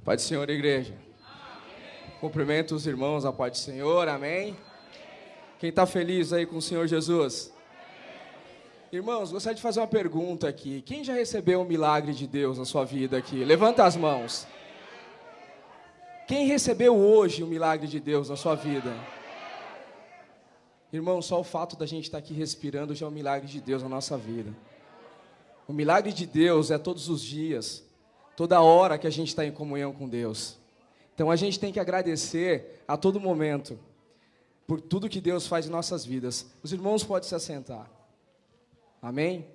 Paz do Senhor, igreja. Amém. Cumprimento os irmãos, a paz do Senhor, amém? Quem está feliz aí com o Senhor Jesus? Irmãos, gostaria de fazer uma pergunta aqui. Quem já recebeu um milagre de Deus na sua vida aqui? Levanta as mãos. Quem recebeu hoje o milagre de Deus na sua vida? Irmão, só o fato da gente estar aqui respirando já é um milagre de Deus na nossa vida. O milagre de Deus é todos os dias, toda hora que a gente está em comunhão com Deus. Então a gente tem que agradecer a todo momento por tudo que Deus faz em nossas vidas. Os irmãos podem se assentar. Amém?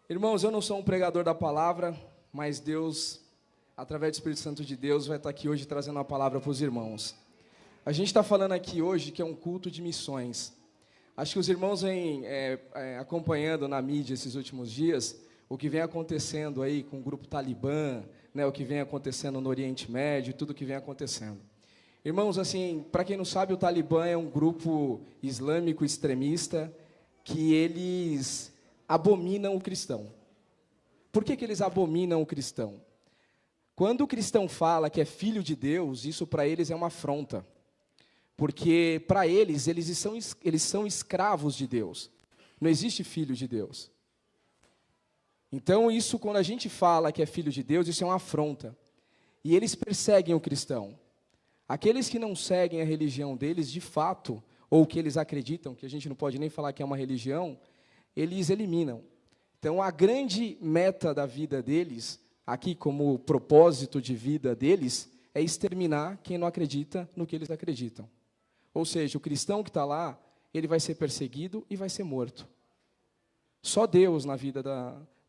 Irmãos, eu não sou um pregador da palavra, mas Deus, através do Espírito Santo de Deus, vai estar aqui hoje trazendo a palavra para os irmãos. A gente está falando aqui hoje que é um culto de missões. Acho que os irmãos vêm acompanhando na mídia esses últimos dias o que vem acontecendo aí com o grupo Talibã, né, o que vem acontecendo no Oriente Médio, tudo que vem acontecendo. Irmãos, assim, para quem não sabe, o Talibã é um grupo islâmico extremista que eles abominam o cristão. Por que eles abominam o cristão? Quando o cristão fala que é filho de Deus, isso para eles é uma afronta. Porque para eles são escravos de Deus. Não existe filho de Deus. Então, isso, quando a gente fala que é filho de Deus, isso é uma afronta. E eles perseguem o cristão. Aqueles que não seguem a religião deles, de fato, ou que eles acreditam, que a gente não pode nem falar que é uma religião, eles eliminam. Então, a grande meta da vida deles, aqui como propósito de vida deles, é exterminar quem não acredita no que eles acreditam. Ou seja, o cristão que está lá, ele vai ser perseguido e vai ser morto. Só Deus, na vida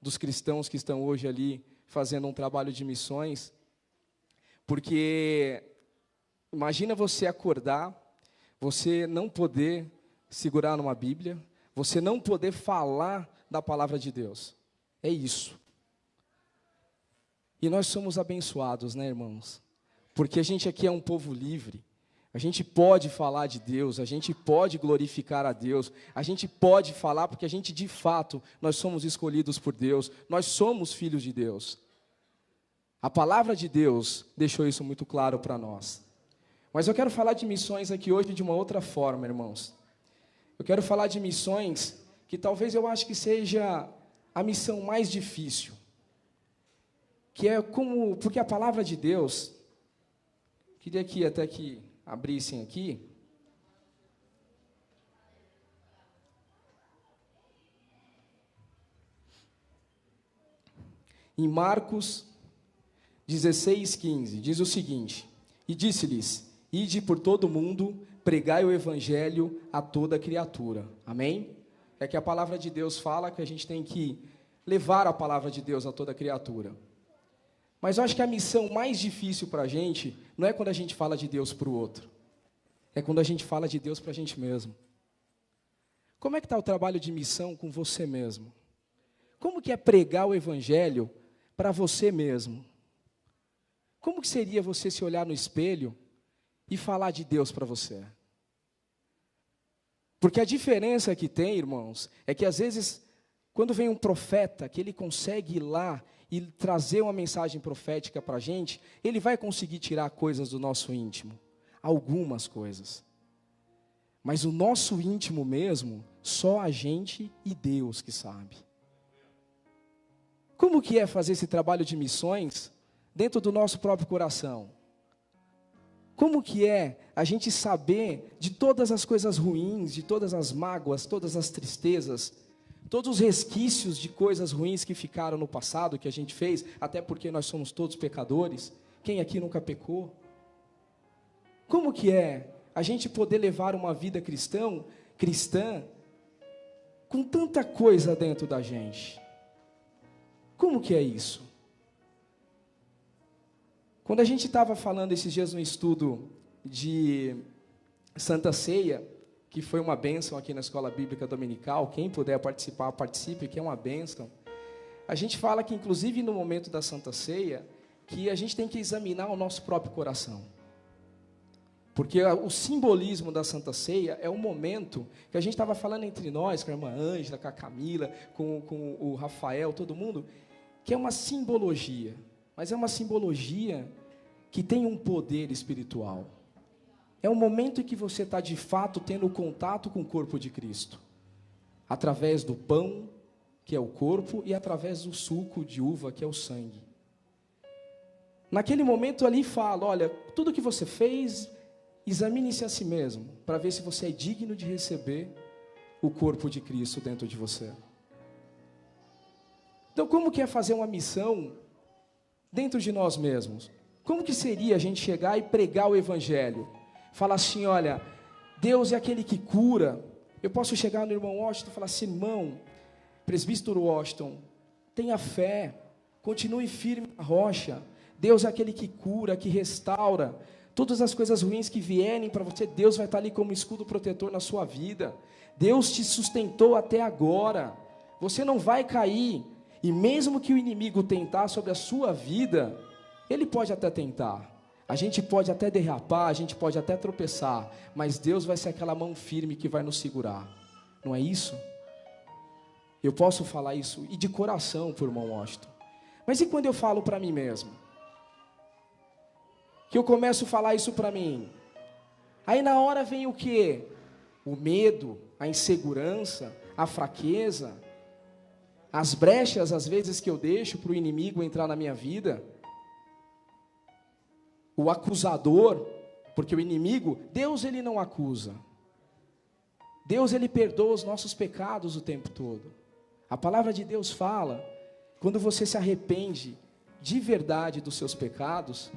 dos cristãos que estão hoje ali fazendo um trabalho de missões, porque imagina você acordar, você não poder segurar numa Bíblia, você não poder falar da palavra de Deus. É isso. E nós somos abençoados, né, irmãos? Porque a gente aqui é um povo livre. A gente pode falar de Deus, a gente pode glorificar a Deus, a gente pode falar porque a gente, de fato, nós somos escolhidos por Deus, nós somos filhos de Deus. A palavra de Deus deixou isso muito claro para nós. Mas eu quero falar de missões aqui hoje de uma outra forma, irmãos. Eu quero falar de missões que talvez eu acho que seja a missão mais difícil. Que é porque a palavra de Deus, queria aqui até que abrissem aqui. Em Marcos 16:15, diz o seguinte: E disse-lhes, ide por todo o mundo, pregai o evangelho a toda criatura. Amém? É que a palavra de Deus fala que a gente tem que levar a palavra de Deus a toda criatura. Mas eu acho que a missão mais difícil para a gente não é quando a gente fala de Deus para o outro. É quando a gente fala de Deus para a gente mesmo. Como é que está o trabalho de missão com você mesmo? Como que é pregar o evangelho para você mesmo? Como que seria você se olhar no espelho e falar de Deus para você? Porque a diferença que tem, irmãos, é que às vezes, quando vem um profeta, que ele consegue ir lá e trazer uma mensagem profética para a gente, ele vai conseguir tirar coisas do nosso íntimo, algumas coisas. Mas o nosso íntimo mesmo, só a gente e Deus que sabe. Como que é fazer esse trabalho de missões dentro do nosso próprio coração? Como que é a gente saber de todas as coisas ruins, de todas as mágoas, todas as tristezas, todos os resquícios de coisas ruins que ficaram no passado, que a gente fez, até porque nós somos todos pecadores. Quem aqui nunca pecou? Como que é a gente poder levar uma vida cristã, com tanta coisa dentro da gente? Como que é isso? Quando a gente estava falando esses dias no estudo de Santa Ceia, que foi uma bênção aqui na Escola Bíblica Dominical, quem puder participar, participe, que é uma bênção. A gente fala que, inclusive, no momento da Santa Ceia, que a gente tem que examinar o nosso próprio coração. Porque o simbolismo da Santa Ceia é o momento que a gente estava falando entre nós, com a irmã Ângela, com a Camila, com o Rafael, todo mundo, que é uma simbologia. mas é uma simbologia que tem um poder espiritual. É um momento em que você está de fato tendo contato com o corpo de Cristo, através do pão, que é o corpo, e através do suco de uva, que é o sangue. Naquele momento ali fala, olha, tudo que você fez, examine-se a si mesmo, para ver se você é digno de receber o corpo de Cristo dentro de você. Então, como que é fazer uma missão dentro de nós mesmos? Como que seria a gente chegar e pregar o Evangelho? Falar assim, olha, Deus é aquele que cura. Eu posso chegar no irmão Washington e falar assim, irmão, presbítero Washington, tenha fé, continue firme na rocha. Deus é aquele que cura, que restaura. Todas as coisas ruins que vierem para você, Deus vai estar ali como escudo protetor na sua vida. Deus te sustentou até agora. Você não vai cair. E mesmo que o inimigo tentar sobre a sua vida, ele pode até tentar. A gente pode até derrapar, a gente pode até tropeçar, mas Deus vai ser aquela mão firme que vai nos segurar. Não é isso? Eu posso falar isso, e de coração para o irmão Washington. Mas e quando eu falo para mim mesmo? Que eu começo a falar isso para mim. Aí na hora vem o quê? O medo, a insegurança, a fraqueza, as brechas às vezes que eu deixo para o inimigo entrar na minha vida. O acusador, porque o inimigo, Deus ele não acusa. Deus ele perdoa os nossos pecados o tempo todo. A palavra de Deus fala, quando você se arrepende de verdade dos seus pecados,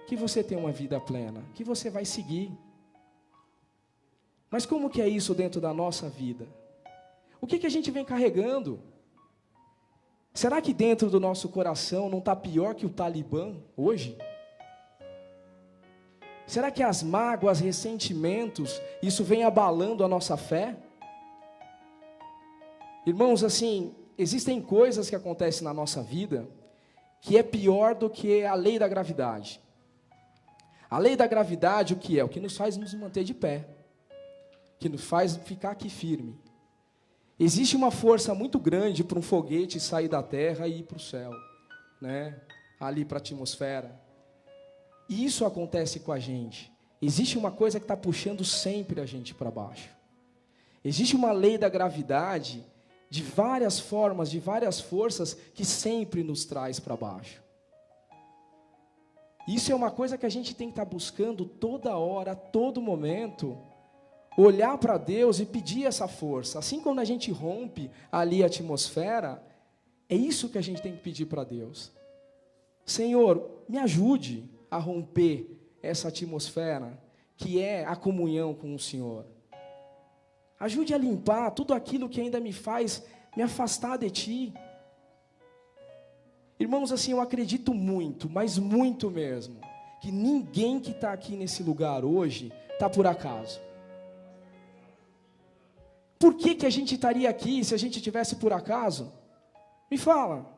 que você tem uma vida plena, que você vai seguir. Mas como que é isso dentro da nossa vida? O que a gente vem carregando? Será que dentro do nosso coração não está pior que o Talibã hoje? Será que as mágoas, ressentimentos, isso vem abalando a nossa fé? Irmãos, assim, existem coisas que acontecem na nossa vida que é pior do que a lei da gravidade. A lei da gravidade, o que é? O que nos faz nos manter de pé, que nos faz ficar aqui firme. Existe uma força muito grande para um foguete sair da terra e ir para o céu, né? Ali para a atmosfera. E isso acontece com a gente. Existe uma coisa que está puxando sempre a gente para baixo. Existe uma lei da gravidade de várias formas, de várias forças que sempre nos traz para baixo. Isso é uma coisa que a gente tem que estar buscando toda hora, a todo momento, olhar para Deus e pedir essa força. Assim como a gente rompe ali a atmosfera, é isso que a gente tem que pedir para Deus. Senhor, me ajude a romper essa atmosfera que é a comunhão com o Senhor. Ajude a limpar tudo aquilo que ainda me faz me afastar de Ti. Irmãos, assim, eu acredito muito, mas muito mesmo, que ninguém que está aqui nesse lugar hoje está por acaso. Por que a gente estaria aqui se a gente tivesse por acaso? Me fala.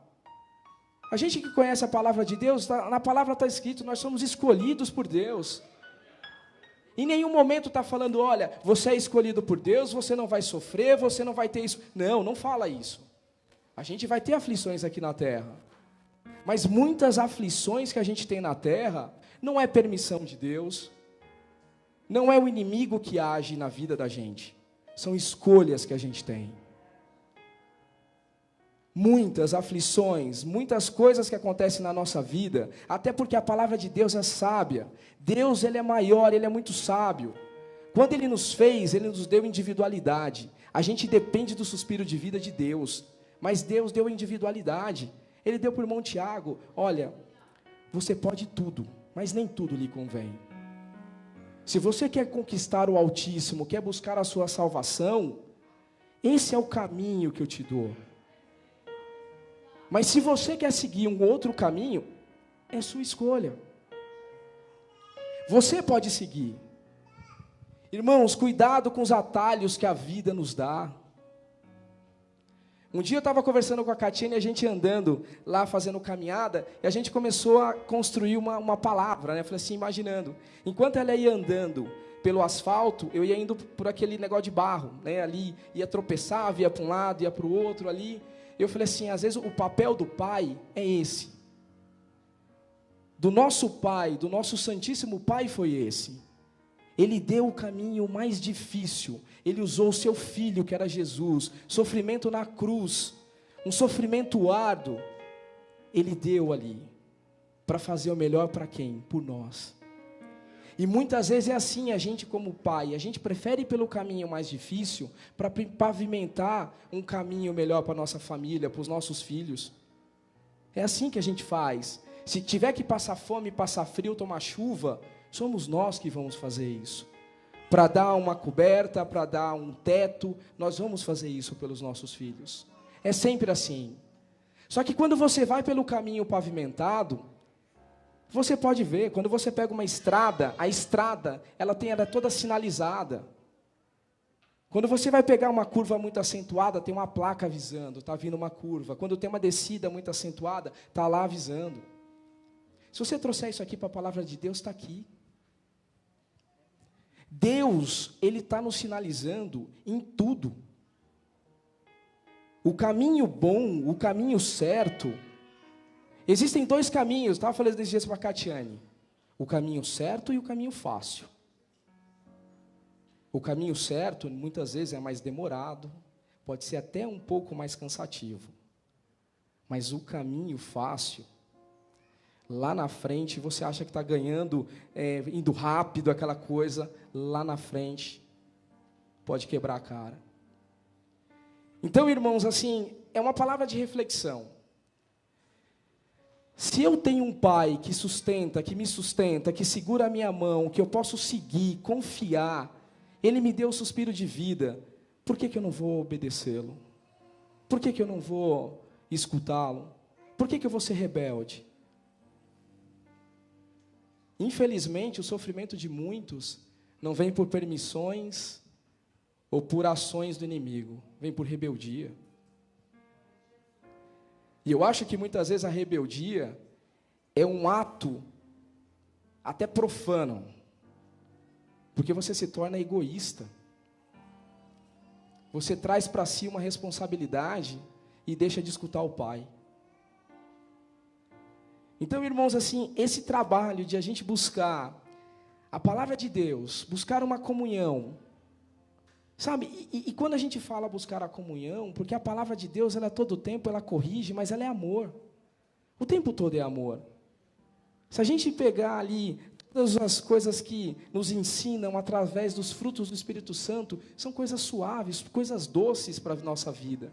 A gente que conhece a palavra de Deus, na palavra está escrito, nós somos escolhidos por Deus. Em nenhum momento está falando, olha, você é escolhido por Deus, você não vai sofrer, você não vai ter isso. Não, não fala isso. A gente vai ter aflições aqui na terra. Mas muitas aflições que a gente tem na terra, não é permissão de Deus, não é o inimigo que age na vida da gente. São escolhas que a gente tem. Muitas aflições, muitas coisas que acontecem na nossa vida, até porque a palavra de Deus é sábia. Deus, Ele é maior, Ele é muito sábio. Quando Ele nos fez, Ele nos deu individualidade. A gente depende do suspiro de vida de Deus, mas Deus deu individualidade. Ele deu para o irmão Tiago, olha, você pode tudo, mas nem tudo lhe convém. Se você quer conquistar o Altíssimo, quer buscar a sua salvação, esse é o caminho que eu te dou. Mas se você quer seguir um outro caminho, é sua escolha. Você pode seguir. Irmãos, cuidado com os atalhos que a vida nos dá. Um dia eu estava conversando com a Catiane, a gente andando lá, fazendo caminhada, e a gente começou a construir uma palavra, né? Eu falei assim, imaginando. Enquanto ela ia andando pelo asfalto, eu ia indo por aquele negócio de barro, né? Ali ia tropeçar, ia para um lado, ia para o outro ali. Eu falei assim, às vezes o papel do pai é esse. do nosso Pai, do nosso Santíssimo Pai foi esse. Ele deu o caminho mais difícil. Ele usou o seu Filho, que era Jesus, sofrimento na cruz, um sofrimento árduo. Ele deu ali, para fazer o melhor para quem? Por nós. E muitas vezes é assim, a gente como pai, a gente prefere ir pelo caminho mais difícil, para pavimentar um caminho melhor para a nossa família, para os nossos filhos. É assim que a gente faz. Se tiver que passar fome, passar frio, tomar chuva, somos nós que vamos fazer isso. Para dar uma coberta, para dar um teto, nós vamos fazer isso pelos nossos filhos. É sempre assim. Só que quando você vai pelo caminho pavimentado, você pode ver, quando você pega uma estrada, a estrada, ela é toda sinalizada. Quando você vai pegar uma curva muito acentuada, tem uma placa avisando, está vindo uma curva. Quando tem uma descida muito acentuada, está lá avisando. Se você trouxer isso aqui para a palavra de Deus, está aqui. Deus, Ele está nos sinalizando em tudo. O caminho bom, o caminho certo. Existem dois caminhos, estava falando esses dias para a Catiane. O caminho certo e o caminho fácil. O caminho certo, muitas vezes, é mais demorado, pode ser até um pouco mais cansativo. Mas o caminho fácil, lá na frente, você acha que está ganhando, indo rápido, aquela coisa, lá na frente, pode quebrar a cara. Então, irmãos, assim, é uma palavra de reflexão. Se eu tenho um pai que sustenta, que me sustenta, que segura a minha mão, que eu posso seguir, confiar, ele me deu o suspiro de vida, por que eu não vou obedecê-lo? Por que eu não vou escutá-lo? Por que eu vou ser rebelde? Infelizmente, o sofrimento de muitos não vem por permissões ou por ações do inimigo, vem por rebeldia. E eu acho que muitas vezes a rebeldia é um ato até profano, porque você se torna egoísta. Você traz para si uma responsabilidade e deixa de escutar o Pai. Então, irmãos, assim, esse trabalho de a gente buscar a palavra de Deus, buscar uma comunhão, sabe, e quando a gente fala buscar a comunhão, porque a palavra de Deus, ela todo o tempo, ela corrige, mas ela é amor. O tempo todo é amor. Se a gente pegar ali todas as coisas que nos ensinam através dos frutos do Espírito Santo, são coisas suaves, coisas doces para a nossa vida.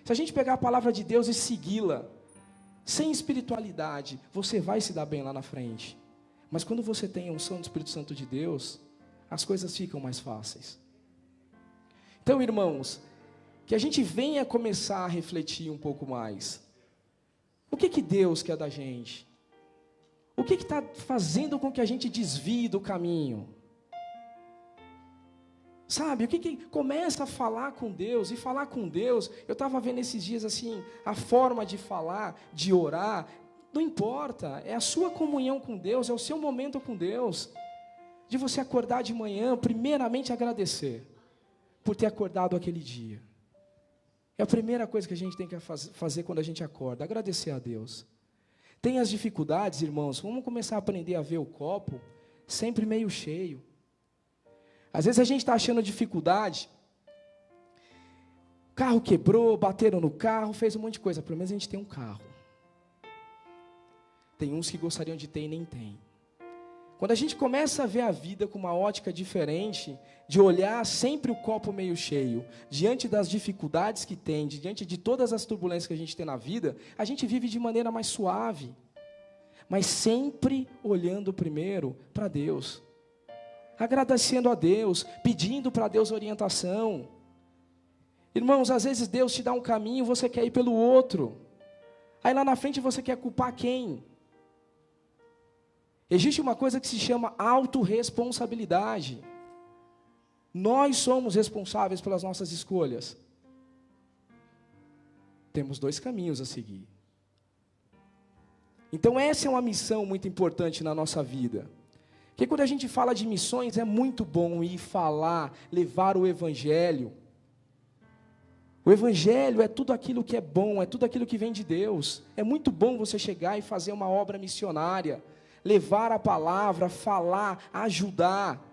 Se a gente pegar a palavra de Deus e segui-la, sem espiritualidade, você vai se dar bem lá na frente. Mas quando você tem a unção do Espírito Santo de Deus, as coisas ficam mais fáceis. Então, irmãos, que a gente venha começar a refletir um pouco mais. O que Deus quer da gente? O que está fazendo com que a gente desvie do caminho? Sabe, o que começa a falar com Deus, e falar com Deus, eu estava vendo esses dias assim, a forma de falar, de orar, não importa, é a sua comunhão com Deus, é o seu momento com Deus, de você acordar de manhã, primeiramente agradecer, por ter acordado aquele dia. É a primeira coisa que a gente tem que fazer quando a gente acorda, agradecer a Deus. Tem as dificuldades, irmãos, vamos começar a aprender a ver o copo sempre meio cheio. Às vezes a gente está achando dificuldade, o carro quebrou, bateram no carro, fez um monte de coisa, pelo menos a gente tem um carro. Tem uns que gostariam de ter e nem tem. Quando a gente começa a ver a vida com uma ótica diferente, de olhar sempre o copo meio cheio, diante das dificuldades que tem, diante de todas as turbulências que a gente tem na vida, a gente vive de maneira mais suave, mas sempre olhando primeiro para Deus, agradecendo a Deus, pedindo para Deus orientação. Irmãos, às vezes Deus te dá um caminho, você quer ir pelo outro, aí lá na frente você quer culpar quem? Existe uma coisa que se chama autorresponsabilidade. Nós somos responsáveis pelas nossas escolhas. Temos dois caminhos a seguir. Então essa é uma missão muito importante na nossa vida. Porque quando a gente fala de missões, é muito bom ir falar, levar o Evangelho. O Evangelho é tudo aquilo que é bom, é tudo aquilo que vem de Deus. É muito bom você chegar e fazer uma obra missionária. levar a palavra, falar, ajudar.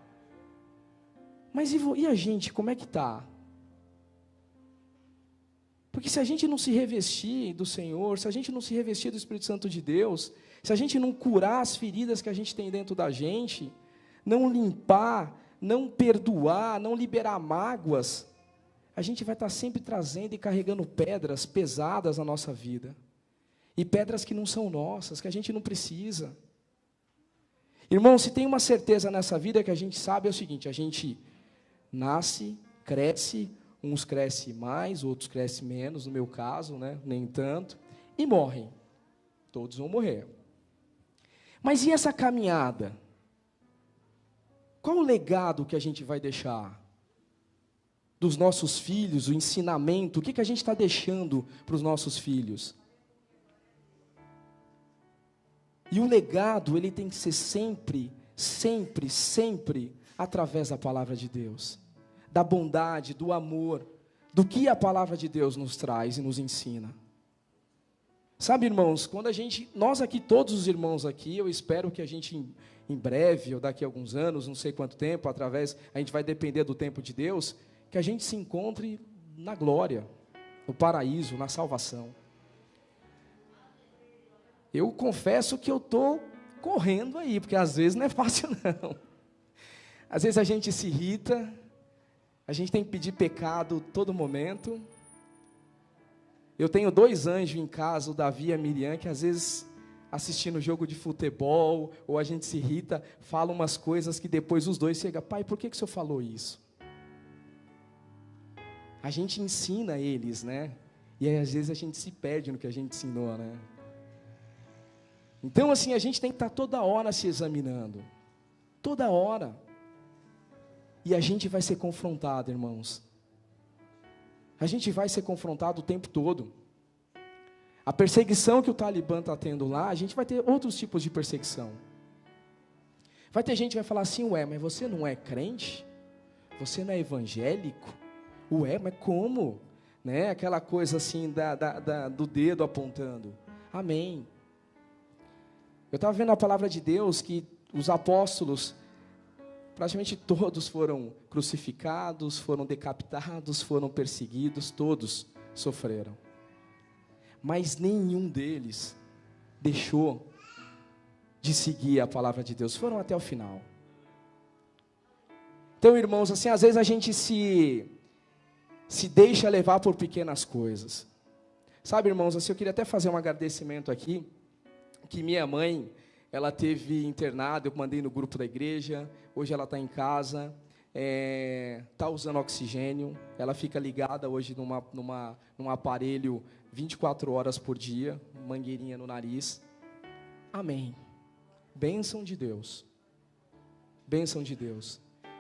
Mas e a gente, como é que está? Porque se a gente não se revestir do Senhor, se a gente não se revestir do Espírito Santo de Deus, se a gente não curar as feridas que a gente tem dentro da gente, não limpar, não perdoar, não liberar mágoas, a gente vai estar sempre trazendo e carregando pedras pesadas na nossa vida. E pedras que não são nossas, que a gente não precisa. Irmão, se tem uma certeza nessa vida que a gente sabe é o seguinte: a gente nasce, cresce, uns crescem mais, outros crescem menos, no meu caso, né, nem tanto, e morrem. Todos vão morrer. Mas e essa caminhada? Qual o legado que a gente vai deixar? Dos nossos filhos, o ensinamento, o que a gente está deixando para os nossos filhos? E o legado, ele tem que ser sempre, sempre, sempre através da palavra de Deus, da bondade, do amor, do que a palavra de Deus nos traz e nos ensina. Sabe, irmãos, quando nós aqui, todos os irmãos aqui, eu espero que a gente em breve, ou daqui a alguns anos, não sei quanto tempo, a gente vai depender do tempo de Deus, que a gente se encontre na glória, no paraíso, na salvação. Eu confesso que eu estou correndo aí, porque às vezes não é fácil não. Às vezes a gente se irrita, a gente tem que pedir pecado todo momento. Eu tenho 2 anjos em casa, o Davi e a Miriam, que às vezes assistindo jogo de futebol, ou a gente se irrita, fala umas coisas que depois os dois chegam: pai, por que o senhor falou isso? A gente ensina eles, né? E aí às vezes a gente se perde no que a gente ensinou, né? Então assim, a gente tem que estar toda hora se examinando. Toda hora. E a gente vai ser confrontado, irmãos. A gente vai ser confrontado o tempo todo. A perseguição que o Talibã está tendo lá, a gente vai ter outros tipos de perseguição. Vai ter gente que vai falar assim: ué, mas você não é crente? Você não é evangélico? Ué, mas como? Né? Aquela coisa assim do dedo apontando. Amém. Eu estava vendo a palavra de Deus que os apóstolos, praticamente todos foram crucificados, foram decapitados, foram perseguidos, todos sofreram. Mas nenhum deles deixou de seguir a palavra de Deus, foram até o final. Então, irmãos, assim, às vezes a gente se deixa levar por pequenas coisas. Sabe, irmãos, assim, eu queria até fazer um agradecimento aqui, que minha mãe, ela teve internada, eu mandei no grupo da igreja, hoje ela está em casa, está usando oxigênio, ela fica ligada hoje num aparelho 24 horas por dia, mangueirinha no nariz. Amém. Bênção de Deus. Bênção de Deus.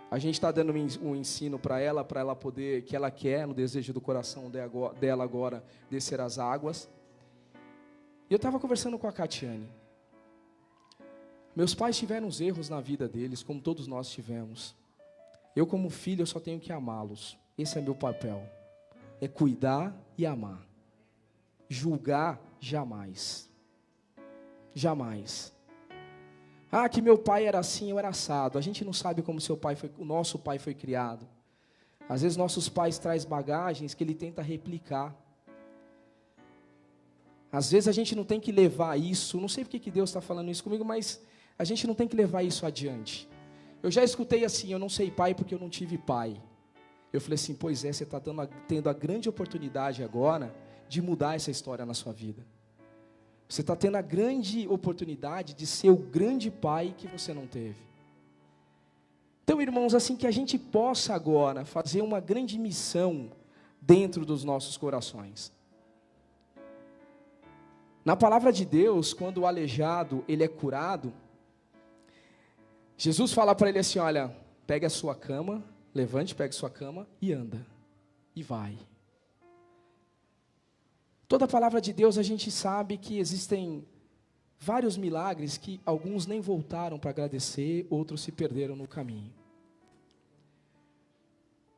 A gente está dando um ensino para ela poder, que ela quer, no desejo do coração dela agora, descer as águas. E eu estava conversando com a Catiane. Meus pais tiveram os erros na vida deles, como todos nós tivemos. Eu, como filho, eu só tenho que amá-los. Esse é meu papel. É cuidar e amar. Julgar, jamais. Jamais. Ah, que meu pai era assim, eu era assado. A gente não sabe como o nosso pai foi criado. Às vezes nossos pais trazem bagagens que ele tenta replicar. Às vezes a gente não tem que levar isso, não sei porque que Deus está falando isso comigo, mas a gente não tem que levar isso adiante. Eu já escutei assim: eu não sei pai porque eu não tive pai. Eu falei assim: pois é, você está tendo a grande oportunidade agora de mudar essa história na sua vida. Você está tendo a grande oportunidade de ser o grande pai que você não teve. Então, irmãos, assim, que a gente possa agora fazer uma grande missão dentro dos nossos corações. Na palavra de Deus, quando o aleijado ele é curado, Jesus fala para ele assim: olha, pegue a sua cama, levante, pegue a sua cama e anda, e vai. Toda a palavra de Deus a gente sabe que existem vários milagres que alguns nem voltaram para agradecer, outros se perderam no caminho.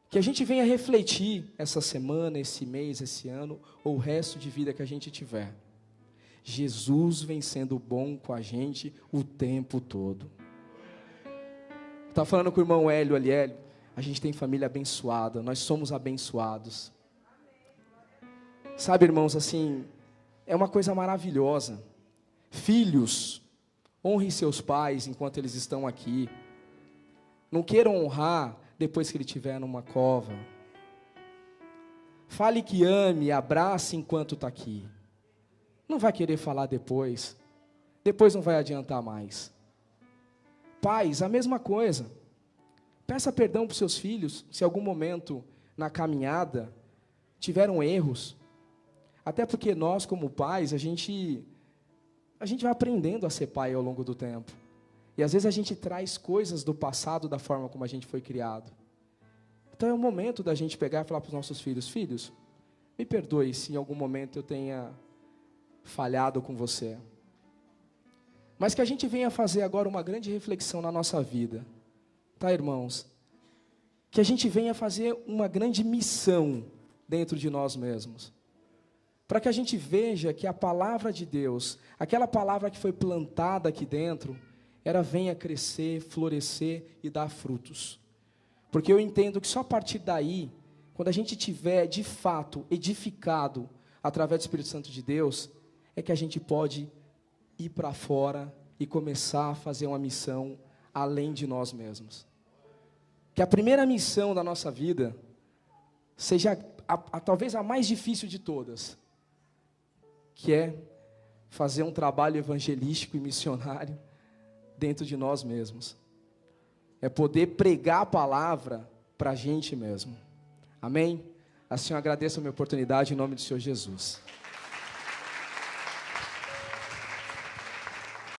Que a gente venha refletir essa semana, esse mês, esse ano, ou o resto de vida que a gente tiver. Jesus vem sendo bom com a gente o tempo todo. Estava falando com o irmão Hélio ali, Hélio, a gente tem família abençoada, nós somos abençoados. Sabe, irmãos, assim, é uma coisa maravilhosa. Filhos, honrem seus pais enquanto eles estão aqui. Não queiram honrar depois que ele estiver numa cova. Fale que ame, abrace enquanto está aqui. Não vai querer falar depois. Depois não vai adiantar mais. Pais, a mesma coisa. Peça perdão para os seus filhos, se em algum momento na caminhada tiveram erros. Até porque nós, como pais, a gente vai aprendendo a ser pai ao longo do tempo. E às vezes a gente traz coisas do passado da forma como a gente foi criado. Então é o momento da gente pegar e falar para os nossos filhos: filhos, me perdoe se em algum momento eu tenha falhado com você. Mas que a gente venha fazer agora uma grande reflexão na nossa vida. Tá, irmãos? Que a gente venha fazer uma grande missão dentro de nós mesmos. Para que a gente veja que a palavra de Deus, aquela palavra que foi plantada aqui dentro, ela venha crescer, florescer e dar frutos. Porque eu entendo que só a partir daí, quando a gente tiver de fato edificado através do Espírito Santo de Deus, é que a gente pode ir para fora e começar a fazer uma missão além de nós mesmos. Que a primeira missão da nossa vida seja talvez a mais difícil de todas, que é fazer um trabalho evangelístico e missionário dentro de nós mesmos. É poder pregar a palavra para a gente mesmo. Amém? Assim eu agradeço a minha oportunidade em nome do Senhor Jesus.